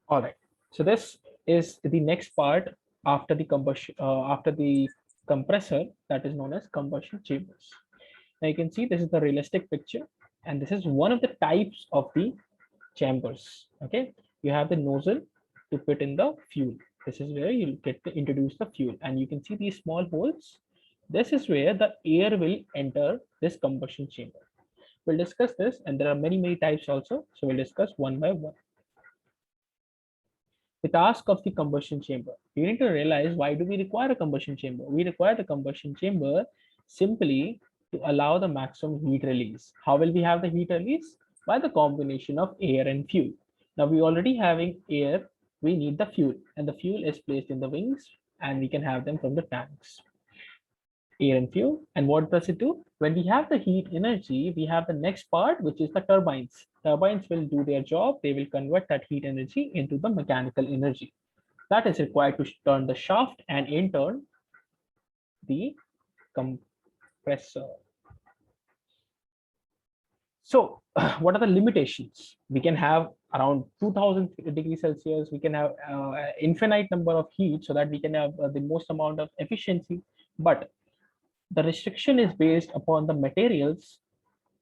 All right. So this is the next part after the combustion, after the compressor, that is known as combustion chambers. Now you can see this is the realistic picture, and this is one of the types of the chambers. Okay, you have the nozzle to put in the fuel. This is where you get to introduce the fuel, and you can see these small holes. This is where the air will enter this combustion chamber. We'll discuss this, and there are many types also. So we'll discuss one by one. The task of the combustion chamber. You need to realize, why do we require a combustion chamber? We require the combustion chamber simply to allow the maximum heat release. How will we have the heat release? By the combination of air and fuel. Now we already having air, we need the fuel, and the fuel is placed in the wings, and we can have them from the tanks. Air and fuel. And what does it do? When we have the heat energy, we have the next part, which is the turbines. Turbines will do their job. They will convert that heat energy into the mechanical energy that is required to turn the shaft, and in turn the compressor. So what are the limitations? We can have around 2000 degrees Celsius. We can have infinite number of heat, so that we can have the most amount of efficiency. But the restriction is based upon the materials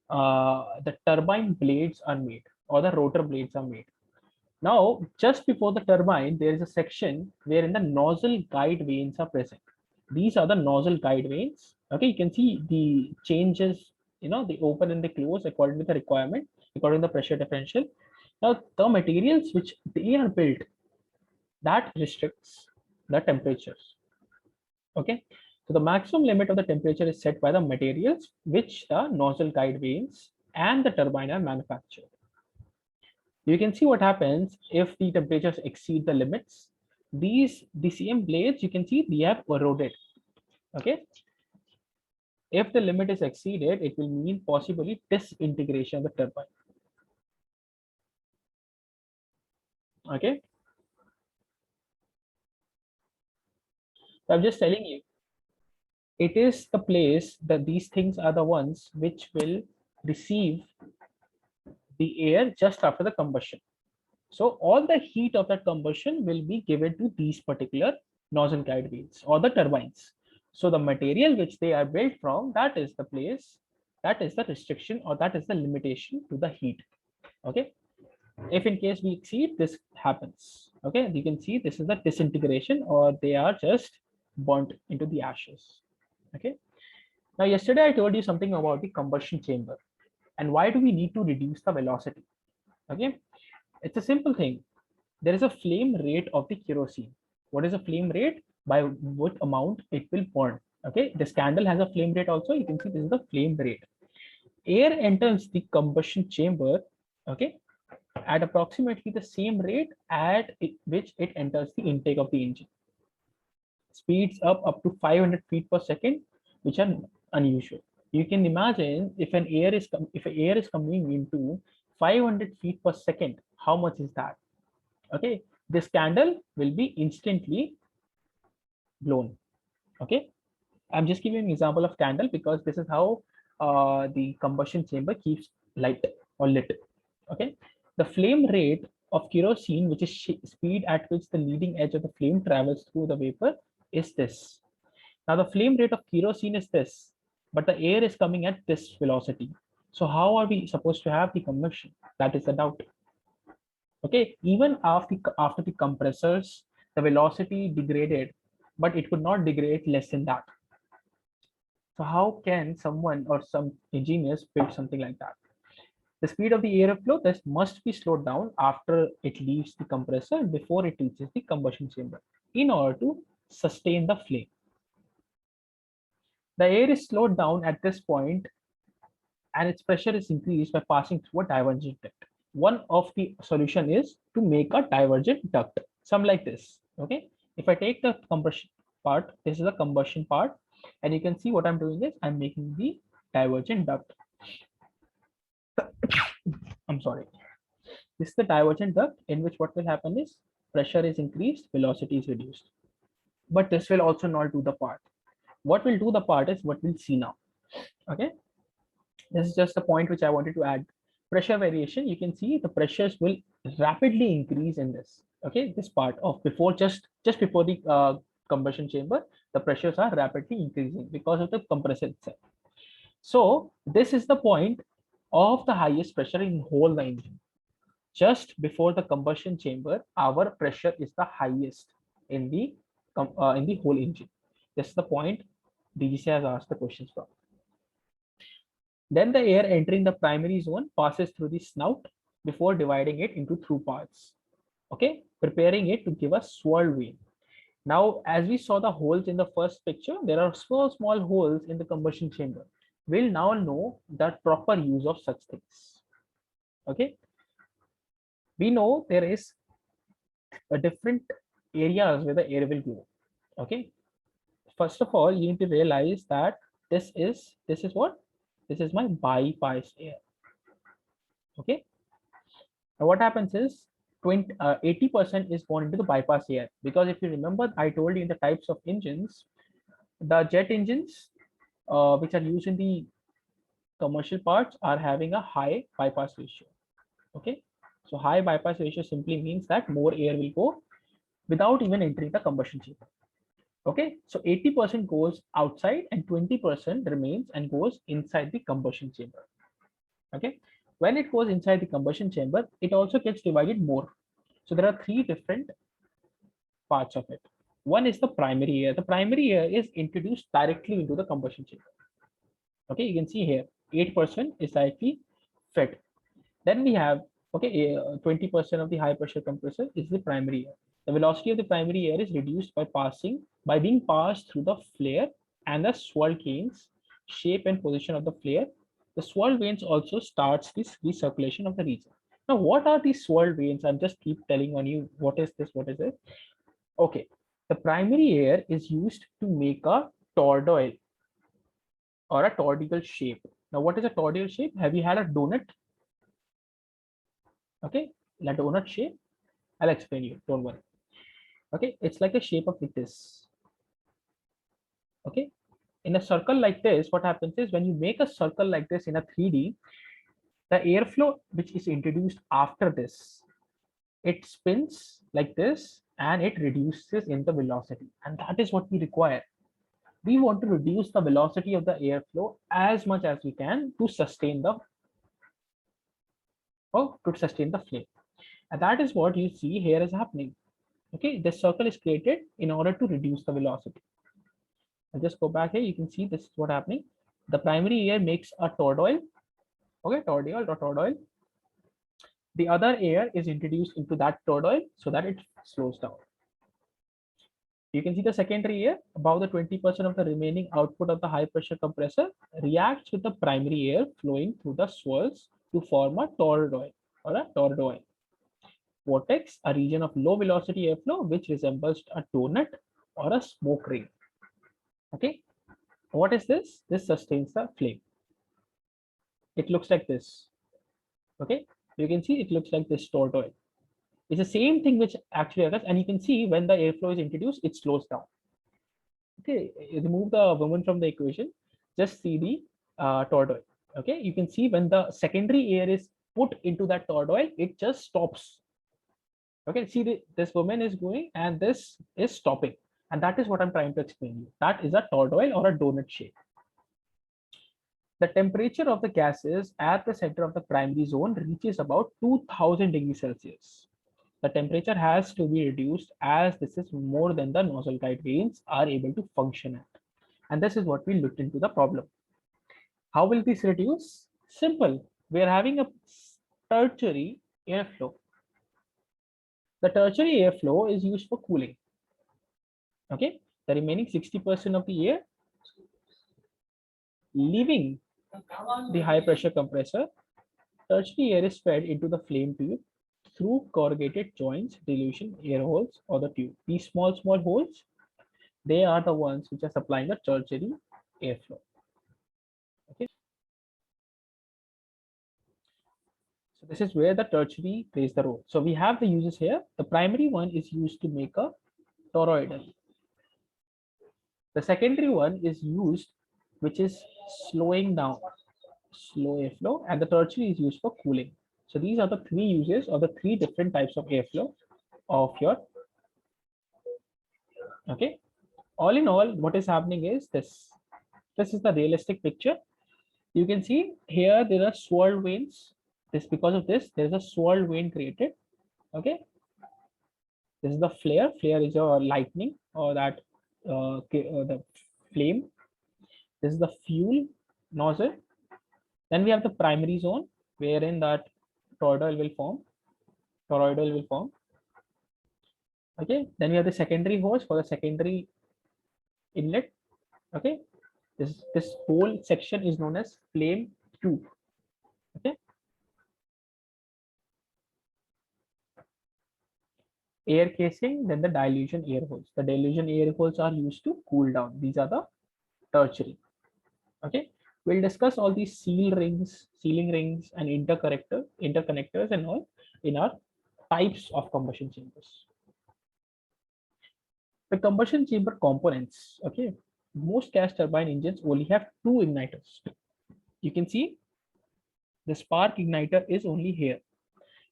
the turbine blades are made, or the rotor blades are made. Now, just before the turbine, there is a section wherein the nozzle guide vanes are present. These are the nozzle guide vanes. Okay, you can see the changes, they open and they close according to the requirement, according to the pressure differential. Now, the materials which they are built, that restricts the temperatures. Okay, so the maximum limit of the temperature is set by the materials which the nozzle guide vanes and the turbine are manufactured. You can see what happens if the temperatures exceed the limits. The same blades, you can see they have eroded. Okay, if the limit is exceeded, it will mean possibly disintegration of the turbine. Okay, so I'm just telling you, it is the place that these things are the ones which will receive the air just after the combustion. So all the heat of that combustion will be given to these particular nozzle guide vanes or the turbines. So the material which they are built from, that is the place, that is the restriction, or that is the limitation to the heat. Okay, if in case we exceed, this happens. Okay, you can see this is the disintegration, or they are just burnt into the ashes. Okay, now yesterday I told you something about the combustion chamber, and why do we need to reduce the velocity? Okay, it's a simple thing. There is a flame rate of the kerosene. What is a flame rate? By what amount it will burn. Okay, this candle has a flame rate also. You can see this is the flame rate. Air enters the combustion chamber, okay, at approximately the same rate at which it enters the intake of the engine. Speeds up to 500 feet per second, which are unusual. You can imagine if air is coming into 500 feet per second, how much is that? Okay, this candle will be instantly blown. Okay, I'm just giving an example of candle because this is how the combustion chamber keeps light or lit. Okay, the flame rate of kerosene, which is speed at which the leading edge of the flame travels through the vapor, is this. Now the flame rate of kerosene is this, but the air is coming at this velocity. So how are we supposed to have the combustion? That is the doubt. Okay, even after the compressors, the velocity degraded, but it could not degrade less than that. So how can someone or some engineers build something like that? The speed of the airflow this must be slowed down after it leaves the compressor and before it reaches the combustion chamber in order to sustain the flame. The air is slowed down at this point and its pressure is increased by passing through a divergent duct. One of the solution is to make a divergent duct, some like this. Okay, if I take the combustion part, this is the combustion part, and you can see what I'm doing is I'm making the divergent duct. I'm sorry. This is the divergent duct in which what will happen is pressure is increased, velocity is reduced. But this will also not do the part. What will do the part is what we'll see now. Okay, this is just the point which I wanted to add. Pressure variation, you can see the pressures will rapidly increase in this. Okay, this part of before just before the combustion chamber, the pressures are rapidly increasing because of the compressor itself. So this is the point of the highest pressure in whole the engine. Just before the combustion chamber, our pressure is the highest in the whole engine. This is the point DGC has asked the questions from. Then the air entering the primary zone passes through the snout before dividing it into through parts. Okay, preparing it to give a swirl vane. Now, as we saw the holes in the first picture, there are small holes in the combustion chamber. We'll now know the proper use of such things. Okay, we know there is a different areas where the air will go. Okay, first of all, you need to realize that this is what? This is my bypass air. Okay, now what happens is 80% is gone into the bypass air, because if you remember, I told you in the types of engines, the jet engines which are used in the commercial parts are having a high bypass ratio. Okay, so high bypass ratio simply means that more air will go without even entering the combustion chamber. Okay, so 80% goes outside and 20% remains and goes inside the combustion chamber. Okay, when it goes inside the combustion chamber, it also gets divided more. So there are three different parts of it. One is the primary air. The primary air is introduced directly into the combustion chamber. Okay, you can see here 8% is directly fed. Then we have, okay, 20% of the high pressure compressor is the primary air. The velocity of the primary air is reduced by being passed through the flare and the swirl vanes. Shape and position of the flare. The swirl vanes also starts this recirculation of the region. Now, what are these swirl vanes? I'm just keep telling on you what is this, what is it? Okay, the primary air is used to make a toroidal or a toroidal shape. Now, what is a toroidal shape? Have you had a donut? Okay, like donut shape. I'll explain you, don't worry. Okay, it's like a shape of like this. Okay, in a circle like this, what happens is when you make a circle like this in a 3D, the airflow which is introduced after this, it spins like this and it reduces in the velocity, and that is what we require. We want to reduce the velocity of the airflow as much as we can to sustain the flame, and that is what you see here is happening. Okay, this circle is created in order to reduce the velocity. I'll just go back here. You can see this is what happening. The primary air makes a toroidal. Okay, toroidal. The other air is introduced into that toroidal so that it slows down. You can see the secondary air, about the 20% of the remaining output of the high pressure compressor reacts with the primary air flowing through the swirls to form a toroidal or a toroidal vortex, a region of low velocity airflow which resembles a donut or a smoke ring. Okay, what is this? This sustains the flame. It looks like this. Okay, you can see it looks like this toroidal. It's the same thing which actually occurs, and you can see when the airflow is introduced, it slows down. Okay, remove the woman from the equation. Just see the toroidal. Okay, you can see when the secondary air is put into that toroidal, it just stops. Okay, see this woman is going and this is stopping, and that is what I'm trying to explain you. That is a toroidal or a donut shape. The temperature of the gases at the center of the primary zone reaches about 2000 degrees Celsius. The temperature has to be reduced as this is more than the nozzle guide vanes are able to function at. And this is what we looked into the problem. How will this reduce? Simple. We are having a tertiary airflow. The tertiary airflow is used for cooling. Okay, the remaining 60% of the air leaving the high pressure compressor, tertiary air is fed into the flame tube through corrugated joints, dilution air holes, or the tube. These small holes, they are the ones which are supplying the tertiary airflow. Okay. So this is where the tertiary plays the role. So we have the uses here. The primary one is used to make a toroidal. The secondary one is used, which is slowing down, slow airflow, and the tertiary is used for cooling. So these are the three uses of the three different types of airflow of your, okay. All in all, what is happening is this. This is the realistic picture. You can see here there are swirl veins. This, because of this, there is a swirl vein created. Okay. This is the flare. Flare is your lightning or that the flame. This is the fuel nozzle. Then we have the primary zone wherein that toroidal will form. Toroidal will form. Okay. Then we have the secondary hose for the secondary inlet. Okay. This whole section is known as flame tube. Okay. Air casing, then the dilution air holes. The dilution air holes are used to cool down. These are the tertiary. Okay. We'll discuss all these sealing rings, and interconnectors and all in our types of combustion chambers. The combustion chamber components. Okay. Most gas turbine engines only have two igniters. You can see the spark igniter is only here.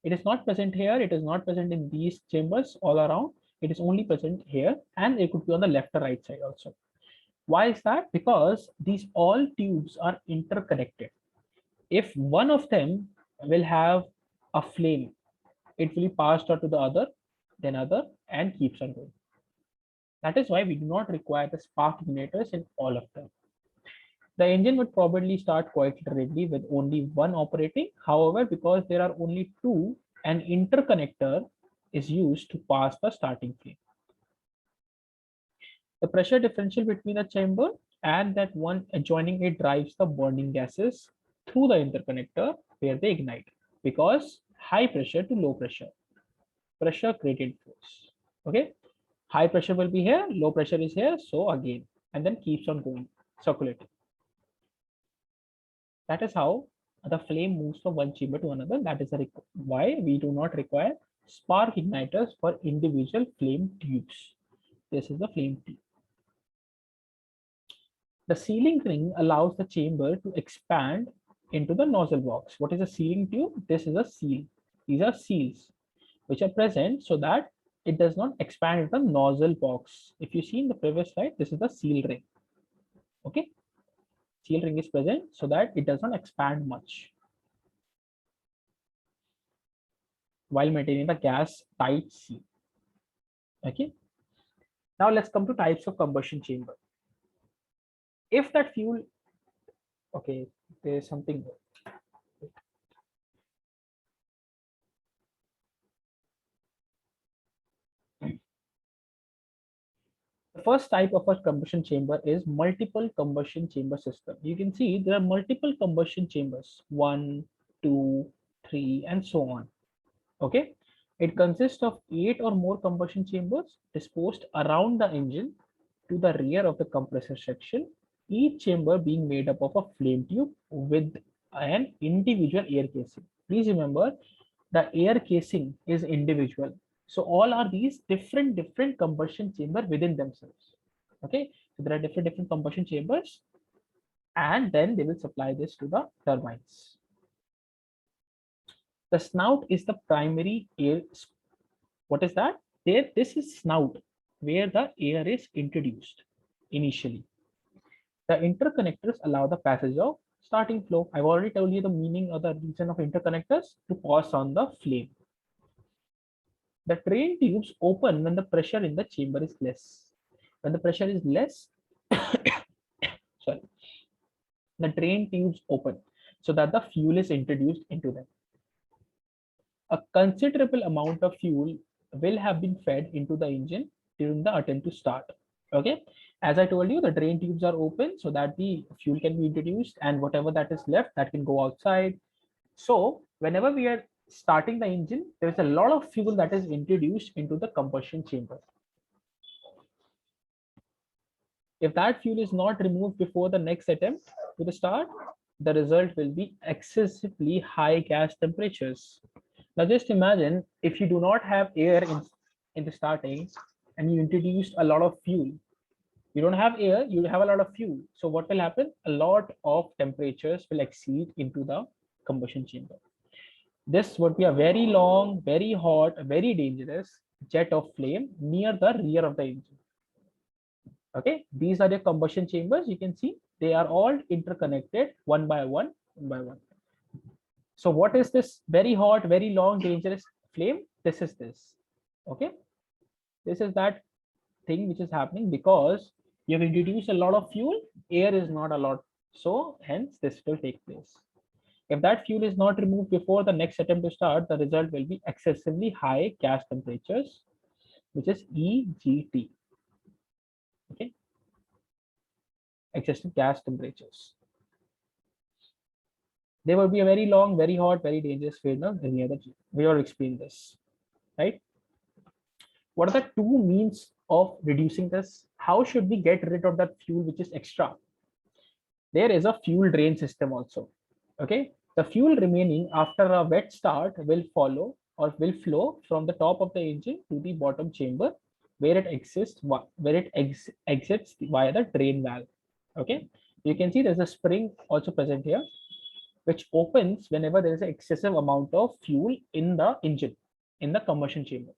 It is not present here. It is not present in these chambers all around. It is only present here, and it could be on the left or right side also. Why is that? Because these all tubes are interconnected. If one of them will have a flame, it will be passed on to the other, then other, and keeps on going. That is why we do not require the spark igniters in all of them. The engine would probably start quite readily with only one operating. However, because there are only two, an interconnector is used to pass the starting flame. The pressure differential between a chamber and that one adjoining it drives the burning gases through the interconnector where they ignite, because high pressure to low pressure, pressure gradient force. Okay, high pressure will be here, low pressure is here, so again, and then keeps on going, circulating. That is how the flame moves from one chamber to another. That is why we do not require spark igniters for individual flame tubes. This is the flame tube. The sealing ring allows the chamber to expand into the nozzle box. What is a sealing tube? This is a seal. These are seals which are present so that it does not expand into the nozzle box. If you see in the previous slide, this is the seal ring. Okay. Seal ring is present so that it does not expand much while maintaining the gas tight seal. Okay. Now let's come to types of combustion chamber. If that fuel, okay, there is something there. The first type of a combustion chamber is multiple combustion chamber system. You can see there are multiple combustion chambers, 1, 2, 3, and so on. Okay, it consists of 8 or more combustion chambers disposed around the engine to the rear of the compressor section, each chamber being made up of a flame tube with an individual air casing. Please remember, the air casing is individual. So all are these different combustion chamber within themselves. Okay, so there are different combustion chambers, and then they will supply this to the turbines. The snout is the primary air. What is that? This is snout where the air is introduced initially. The interconnectors allow the passage of starting flow. I've already told you the meaning or the reason of interconnectors, to pass on the flame. The drain tubes open when the pressure in the chamber is less. When the pressure is less, sorry, the drain tubes open so that the fuel is introduced into them. A considerable amount of fuel will have been fed into the engine during the attempt to start. Okay, as I told you, the drain tubes are open so that the fuel can be introduced, and whatever that is left, that can go outside. So whenever we are starting the engine, there is a lot of fuel that is introduced into the combustion chamber. If that fuel is not removed before the next attempt to the start, the result will be excessively high gas temperatures. Now just imagine if you do not have air in the starting and you introduced a lot of fuel. You don't have air, you have a lot of fuel. So what will happen? A lot of temperatures will exceed into the combustion chamber. This would be a very long, very hot, very dangerous jet of flame near the rear of the engine. Okay, these are the combustion chambers. You can see they are all interconnected one by one, one by one. So what is this very hot, very long, dangerous flame? This is this. Okay, this is that thing which is happening because you have introduced a lot of fuel, air is not a lot. So hence this will take place. If that fuel is not removed before the next attempt to start, the result will be excessively high gas temperatures, which is EGT. Okay, excessive gas temperatures. There will be a very long, very hot, very dangerous flame. Any other? We already explained this, right? What are the two means of reducing this? How should we get rid of that fuel which is extra? There is a fuel drain system also. Okay, the fuel remaining after a wet start will follow or will flow from the top of the engine to the bottom chamber where it exits via the drain valve. Okay, you can see there's a spring also present here which opens whenever there is an excessive amount of fuel in the engine, in the combustion chamber.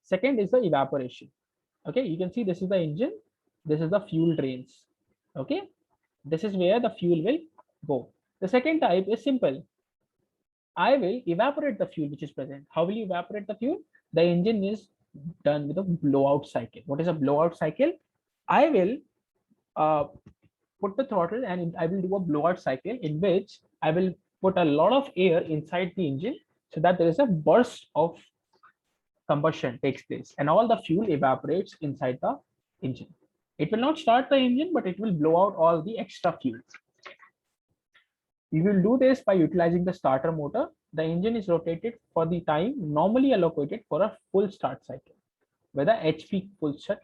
Second is the evaporation. Okay, you can see this is the engine, this is the fuel drains. Okay, this is where the fuel will go. The second type is simple. I will evaporate the fuel which is present. How will you evaporate the fuel? The engine is done with a blowout cycle. What is a blowout cycle? I will put the throttle and I will do a blowout cycle in which I will put a lot of air inside the engine so that there is a burst of combustion takes place and all the fuel evaporates inside the engine. It will not start the engine, but it will blow out all the extra fuel. We will do this by utilizing the starter motor. The engine is rotated for the time normally allocated for a full start cycle with a HP full shut.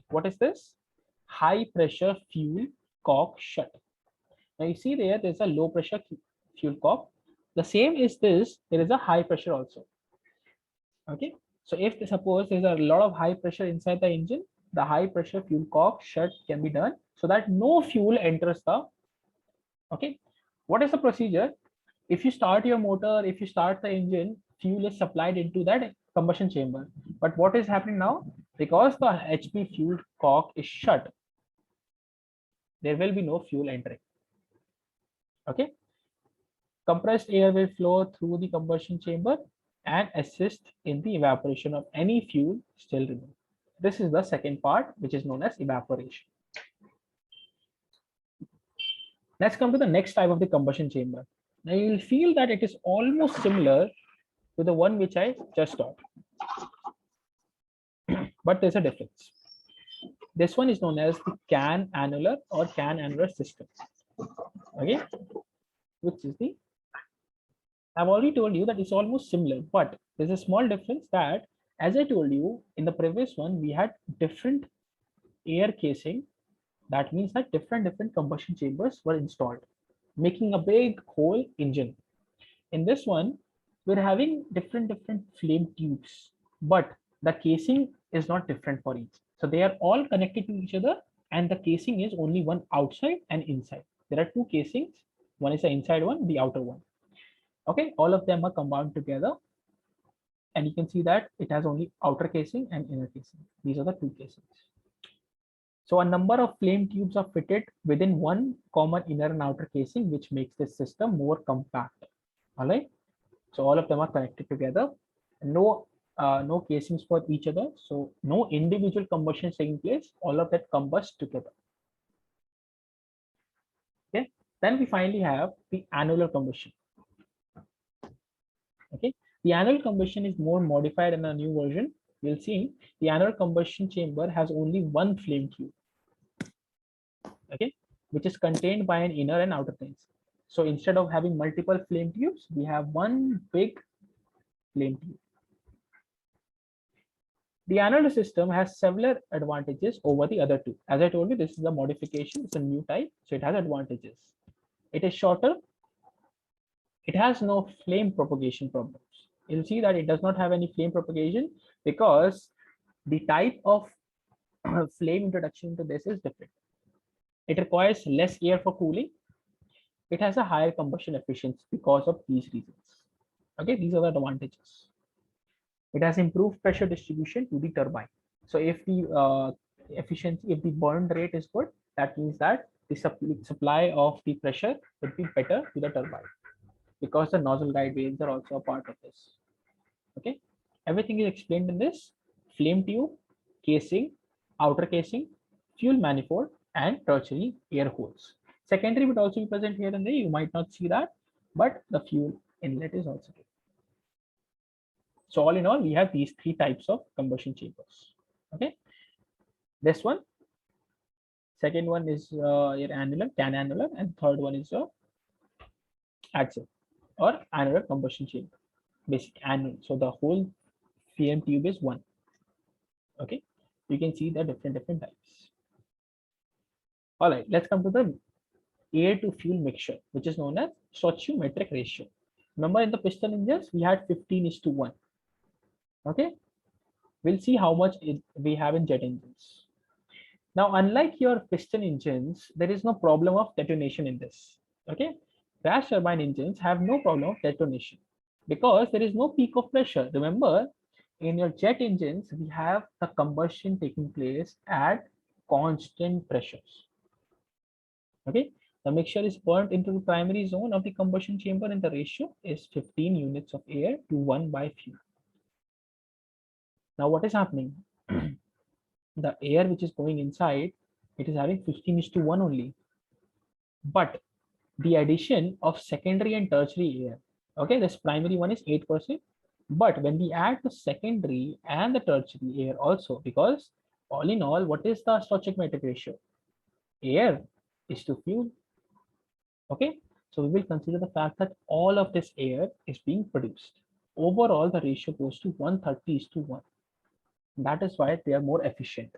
What is this? High pressure fuel cock shut. Now you see there's a low pressure fuel cock. The same is this, there is a high pressure also. Okay, so if suppose there's a lot of high pressure inside the engine, the high pressure fuel cock shut can be done so that no fuel enters the. Okay, what is the procedure? If you start your motor, if you start the engine, fuel is supplied into that combustion chamber. But what is happening now? Because the HP fuel cock is shut, there will be no fuel entering. Okay, compressed air will flow through the combustion chamber and assist in the evaporation of any fuel still remaining. This is the second part, which is known as evaporation. Let's come to the next type of the combustion chamber. Now you will feel that it is almost similar to the one which I just taught, but there's a difference. This one is known as the can annular or can annular system. Okay, which is the, I've already told you that it's almost similar, but there's a small difference that, as I told you in the previous one, we had different air casing. That means that different combustion chambers were installed, making a big whole engine. In this one, we're having different flame tubes, but the casing is not different for each. So they are all connected to each other, and the casing is only one outside and inside. There are two casings. One is the inside one, the outer one. Okay, all of them are combined together, and you can see that it has only outer casing and inner casing. These are the two casings. So a number of flame tubes are fitted within one common inner and outer casing, which makes this system more compact. All right. So all of them are connected together. No casings for each other. So no individual combustion taking place. All of that combust together. Okay. Then we finally have the annular combustion. Okay. The annular combustion is more modified in a new version. We'll see the annular combustion chamber has only one flame tube. Okay, which is contained by an inner and outer things. So instead of having multiple flame tubes, we have one big flame tube. The annular system has several advantages over the other two. As I told you, this is a modification, it's a new type, so it has advantages. It is shorter. It has no flame propagation problems. You'll see that it does not have any flame propagation because the type of flame introduction to this is different. It requires less air for cooling. It has a higher combustion efficiency because of these reasons. Okay, these are the advantages. It has improved pressure distribution to the turbine. So if the efficiency, if the burn rate is good, that means that the supply of the pressure would be better to the turbine, because the nozzle guide vanes are also a part of this. Okay, everything is explained in this: flame tube, casing, outer casing, fuel manifold, and tertiary air holes. Secondary would also be present here and there. You might not see that, but the fuel inlet is also there. So all in all, we have these three types of combustion chambers. Okay, this one, second one is your annular, canannular, and third one is your axial or annular combustion chamber, basic annual. So the whole flame tube is one. Okay, you can see the different types. All right, let's come to the air to fuel mixture, which is known as stoichiometric ratio. Remember, in the piston engines, we had 15:1. Okay, we'll see how much we have in jet engines. Now, unlike your piston engines, there is no problem of detonation in this. Okay, gas turbine engines have no problem of detonation because there is no peak of pressure. Remember, in your jet engines, we have the combustion taking place at constant pressures. Okay, the mixture is burnt into the primary zone of the combustion chamber, and the ratio is 15 units of air to 1 by fuel. Now, what is happening? The air which is going inside, it is having 15:1 only. But the addition of secondary and tertiary air, okay, this primary one is 8%. But when we add the secondary and the tertiary air also, because all in all, what is the stoichiometric ratio? Air is to fuel. Okay, so we will consider the fact that all of this air is being produced. Overall, the ratio goes to 130:1. That is why they are more efficient.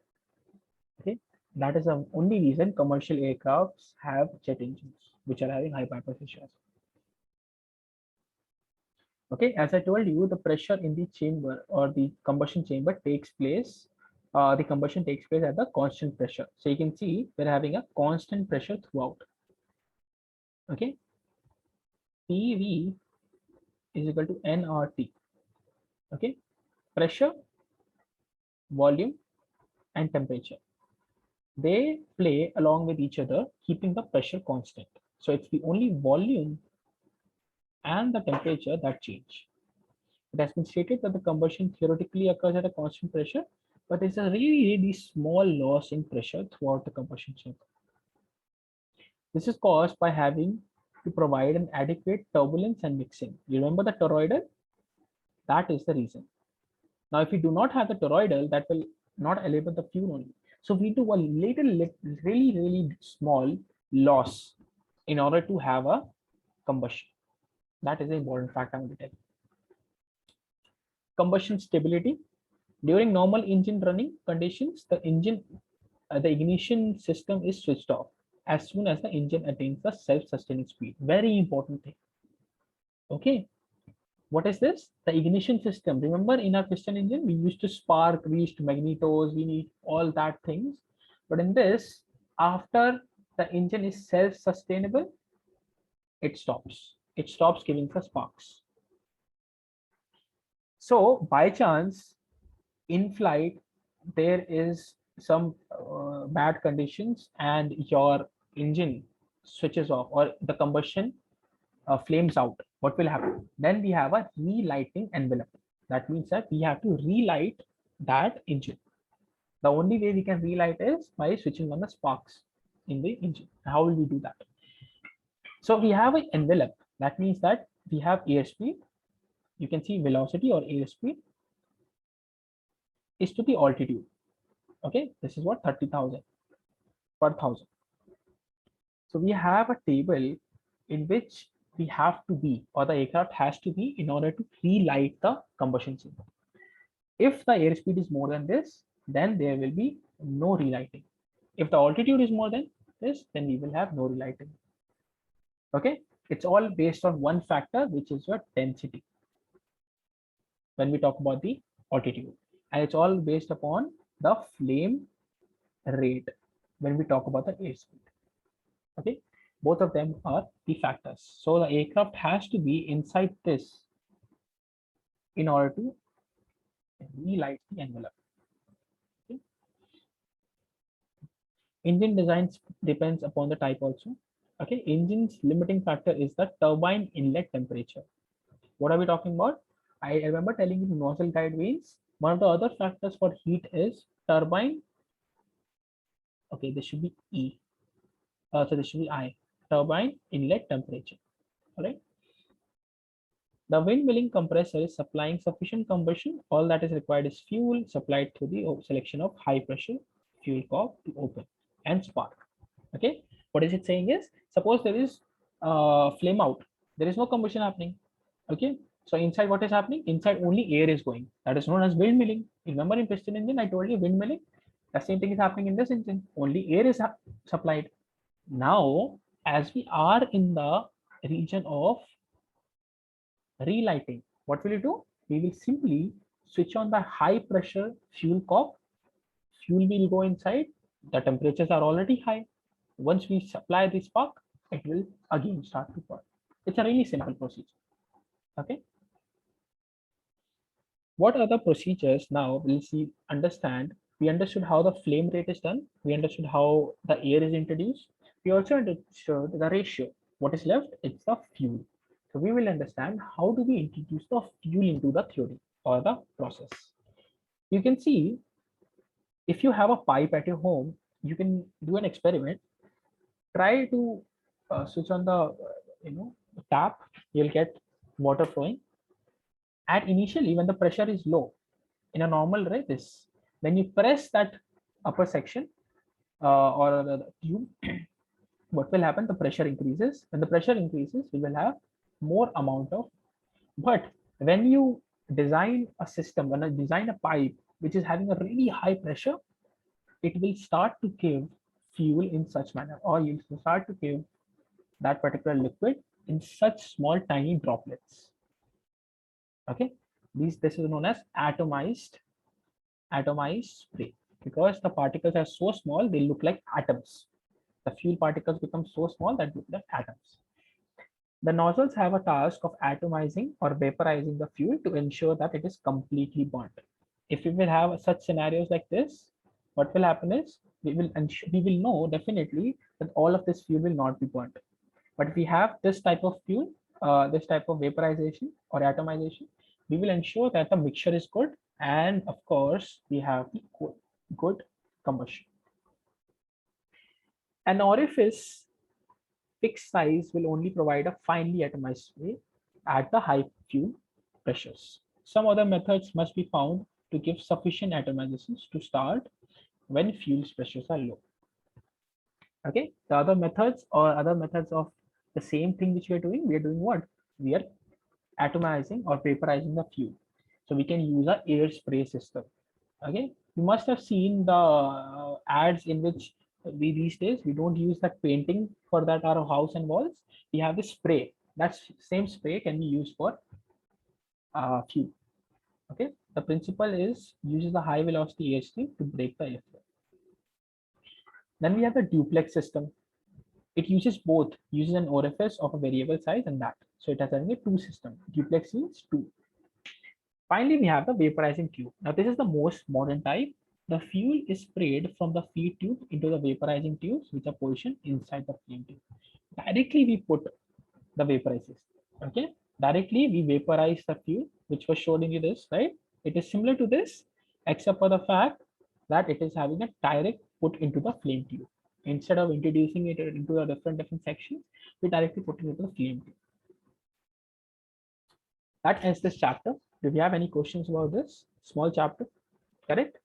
Okay, that is the only reason commercial aircrafts have jet engines, which are having high power efficiency. Okay, as I told you, the pressure in the chamber or the combustion chamber takes place. The combustion takes place at the constant pressure. So you can see we're having a constant pressure throughout. Okay, PV is equal to nRT. Okay, pressure, volume, and temperature. They play along with each other, keeping the pressure constant. So it's the only volume and the temperature that change. It has been stated that the combustion theoretically occurs at a constant pressure, but there's a really small loss in pressure throughout the combustion chamber. This is caused by having to provide an adequate turbulence and mixing. You remember the toroidal? That is the reason. Now, if you do not have the toroidal, that will not elevate the fuel only. So we do a really small loss in order to have a combustion. That is an important fact I'm going to tell you. Combustion stability. During normal engine running conditions, the ignition system is switched off as soon as the engine attains the self-sustaining speed. Very important thing. Okay. What is this? The ignition system. Remember, in our piston engine, we used to spark, we used to magnetos, we need all that things. But in this, after the engine is self-sustainable, it stops. It stops giving the sparks. So by chance, in flight, there is some bad conditions and your engine switches off or the combustion flames out. What will happen? Then we have a relighting envelope. That means that we have to relight that engine. The only way we can relight is by switching on the sparks in the engine. How will we do that? So we have an envelope. That means that we have airspeed. You can see velocity or airspeed is to the altitude. Okay, this is what 30,000 per thousand. So we have a table in which we have to be, or the aircraft has to be, in order to relight the combustion chamber. If the airspeed is more than this, then there will be no relighting. If the altitude is more than this, then we will have no relighting. Okay, it's all based on one factor, which is your density. When we talk about the altitude, and it's all based upon the flame rate when we talk about the airspeed. Okay, Both of them are the factors. So the aircraft has to be inside this in order to relight the envelope. Okay. Engine designs depends upon the type also. Okay, engine's limiting factor is the turbine inlet temperature. What are we talking about? I remember telling you nozzle guide vanes. One of the other factors for heat is turbine. Okay, this should be E. So this should be I. Turbine inlet temperature. All right. The windmilling compressor is supplying sufficient combustion. All that is required is fuel supplied through the selection of high pressure fuel cock to open and spark. Okay. What is it saying is, suppose there is flame out. There is no combustion happening. Okay. So inside what is happening? Inside only air is going. That is known as windmilling. Remember in piston engine, I told you windmilling. The same thing is happening in this engine. Only air is supplied. Now, as we are in the region of relighting, what will you do? We will simply switch on the high pressure fuel cock. Fuel will go inside. The temperatures are already high. Once we supply the spark, it will again start to burn. It's a really simple procedure. Okay. What are the procedures now? We'll see, understand. We understood how the flame rate is done. We understood how the air is introduced. We also understood the ratio. What is left? It's the fuel. So we will understand how do we introduce the fuel into the theory or the process. You can see if you have a pipe at your home, you can do an experiment. Try to switch on the tap. You'll get water flowing. At initially, when the pressure is low, in a normal way, this when you press that upper section or the tube, what will happen? The pressure increases. When the pressure increases, we will have more amount of. But when you design a system, when I design a pipe which is having a really high pressure, it will start to give fuel in such manner, or you'll start to give that particular liquid in such small tiny droplets. Okay, this is known as atomized spray, because the particles are so small they look like atoms. The fuel particles become so small that look like atoms. The nozzles have a task of atomizing or vaporizing the fuel to ensure that it is completely burnt. If we will have such scenarios like this, what will happen is we will know definitely that all of this fuel will not be burnt. But if we have this type of fuel, this type of vaporization or atomization, we will ensure that the mixture is good, and of course we have the good combustion. An orifice fixed size will only provide a finely atomized spray at the high fuel pressures. Some other methods must be found to give sufficient atomizations to start when fuel pressures are low. Okay, the other methods of the same thing which we are doing what? We are atomizing or vaporizing the fuel. So we can use a air spray system. Okay, you must have seen the ads in which we these days we don't use that painting for that our house and walls. We have the spray. That same spray can be used for fuel. Okay, the principle is uses the high velocity air stream to break the airflow. Then we have the duplex system. It uses both, uses an orifice of a variable size and that. So it has only two systems. Duplex means two. Finally, we have the vaporizing tube. Now this is the most modern type. The fuel is sprayed from the feed tube into the vaporizing tubes, which are positioned inside the flame tube. Directly we put the vaporizers. Okay, directly we vaporize the fuel, which was shown in you this, right? It is similar to this, except for the fact that it is having a direct put into the flame tube. Instead of introducing it into the different sections, we directly put it into the flame tube. That ends this chapter. Do you have any questions about this small chapter? Correct?